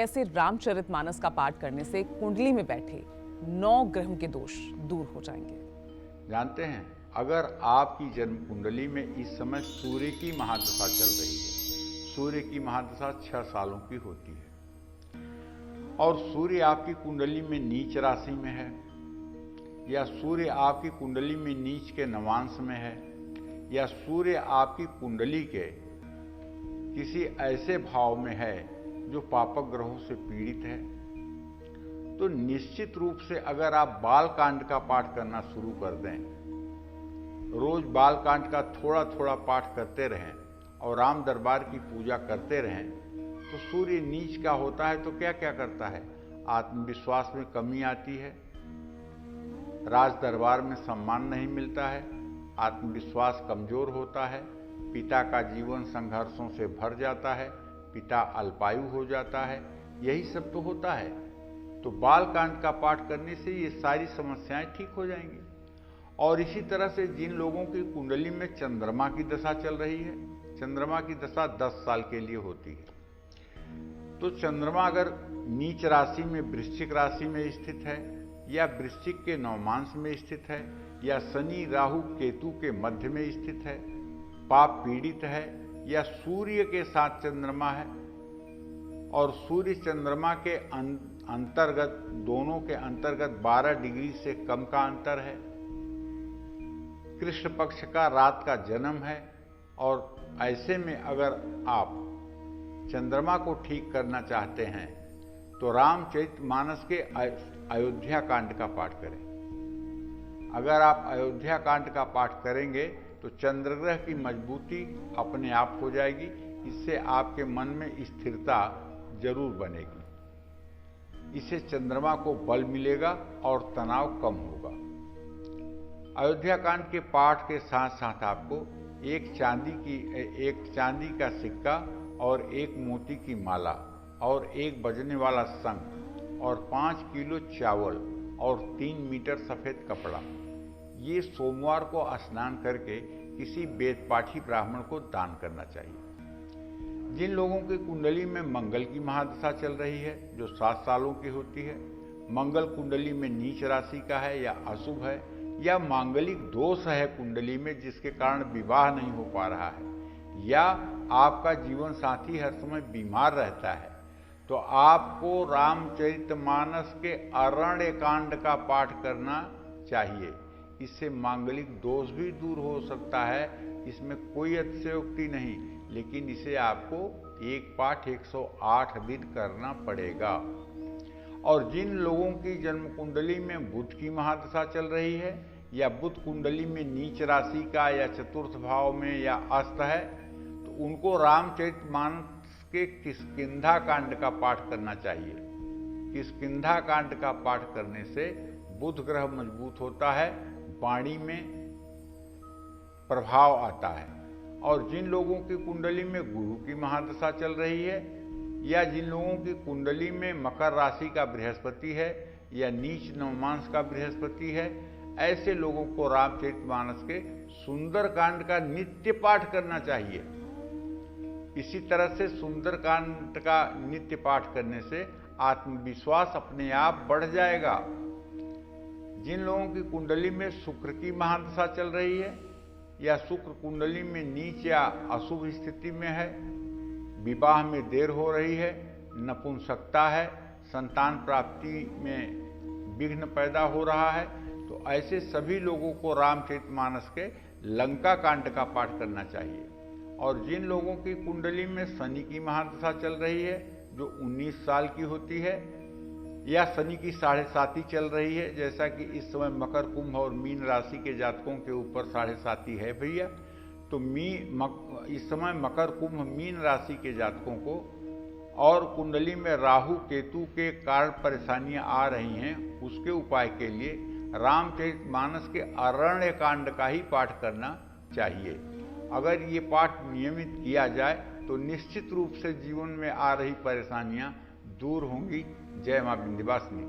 कैसे रामचरितमानस का पाठ करने से कुंडली में बैठे 9 ग्रहों के दोष दूर हो जाएंगे। जानते हैं, अगर आपकी जन्म कुंडली में इस समय सूर्य की महादशा चल रही है, सूर्य की महादशा 6 सालों की होती है, और सूर्य आपकी कुंडली में नीच राशि में है, या सूर्य आपकी कुंडली में नीच के नवांश में है, या सूर्य आपकी कुंडली के किसी ऐसे भाव में है जो पापक ग्रहों से पीड़ित है, तो निश्चित रूप से अगर आप बालकांड का पाठ करना शुरू कर दें, रोज बालकांड का थोड़ा थोड़ा पाठ करते रहें और राम दरबार की पूजा करते रहें, तो सूर्य नीच का होता है तो क्या क्या करता है? आत्मविश्वास में कमी आती है, राज दरबार में सम्मान नहीं मिलता है, आत्मविश्वास कमजोर होता है, पिता का जीवन संघर्षों से भर जाता है, पिता अल्पायु हो जाता है, यही सब तो होता है। तो बालकांड का पाठ करने से ये सारी समस्याएं ठीक हो जाएंगी। और इसी तरह से जिन लोगों की कुंडली में चंद्रमा की दशा चल रही है, चंद्रमा की दशा 10 साल के लिए होती है, तो चंद्रमा अगर नीच राशि में वृश्चिक राशि में स्थित है, या वृश्चिक के नवमांश में स्थित है, या शनि राहु केतु के मध्य में स्थित है, पाप पीड़ित है, या सूर्य के साथ चंद्रमा है और सूर्य चंद्रमा के अंतर्गत, दोनों के अंतर्गत 12 डिग्री से कम का अंतर है, कृष्ण पक्ष का रात का जन्म है, और ऐसे में अगर आप चंद्रमा को ठीक करना चाहते हैं तो रामचरितमानस के अयोध्या कांड का पाठ करें। अगर आप अयोध्या कांड का पाठ करेंगे तो चंद्रग्रह की मजबूती अपने आप हो जाएगी, इससे आपके मन में स्थिरता जरूर बनेगी, इससे चंद्रमा को बल मिलेगा और तनाव कम होगा। अयोध्या कांड के पाठ के साथ साथ आपको एक चांदी का सिक्का और एक मोती की माला और एक बजने वाला शंख और 5 किलो चावल और 3 मीटर सफेद कपड़ा, ये सोमवार को स्नान करके किसी वेद पाठी ब्राह्मण को दान करना चाहिए। जिन लोगों की कुंडली में मंगल की महादशा चल रही है जो 7 सालों की होती है, मंगल कुंडली में नीच राशि का है या अशुभ है, या मांगलिक दोष है कुंडली में जिसके कारण विवाह नहीं हो पा रहा है, या आपका जीवन साथी हर समय बीमार रहता है, तो आपको रामचरितमानस के अरण्य कांड का पाठ करना चाहिए। इससे मांगलिक दोष भी दूर हो सकता है, इसमें कोई अतिशयोक्ति नहीं, लेकिन इसे आपको एक पाठ 108 दिन करना पड़ेगा। और जिन लोगों की जन्म कुंडली में बुध की महादशा चल रही है, या बुध कुंडली में नीच राशि का या चतुर्थ भाव में या अस्त है, तो उनको रामचरितमानस के किष्किंधा कांड का पाठ करना चाहिए। किष्किंधा कांड का पाठ करने से बुध ग्रह मजबूत होता है, वाणी में प्रभाव आता है। और जिन लोगों की कुंडली में गुरु की महादशा चल रही है, या जिन लोगों की कुंडली में मकर राशि का बृहस्पति है या नीच नवमांश का बृहस्पति है, ऐसे लोगों को रामचरितमानस के सुंदरकांड का नित्य पाठ करना चाहिए। इसी तरह से सुंदरकांड का नित्य पाठ करने से आत्मविश्वास अपने आप बढ़ जाएगा। जिन लोगों की कुंडली में शुक्र की महादशा चल रही है, या शुक्र कुंडली में नीच या अशुभ स्थिति में है, विवाह में देर हो रही है, नपुंसकता है, संतान प्राप्ति में विघ्न पैदा हो रहा है, तो ऐसे सभी लोगों को रामचरितमानस के लंका कांड का पाठ करना चाहिए। और जिन लोगों की कुंडली में शनि की महादशा चल रही है जो 19 साल की होती है, या शनि की 7.5 चल रही है, जैसा कि इस समय मकर कुंभ और मीन राशि के जातकों के ऊपर 7.5 है भैया, तो इस समय मकर कुंभ मीन राशि के जातकों को और कुंडली में राहु केतु के कारण परेशानियां आ रही हैं, उसके उपाय के लिए रामचरितमानस के अरण्य कांड का ही पाठ करना चाहिए। अगर ये पाठ नियमित किया जाए तो निश्चित रूप से जीवन में आ रही परेशानियां दूर होंगी। जय मां विंध्यवासिनी।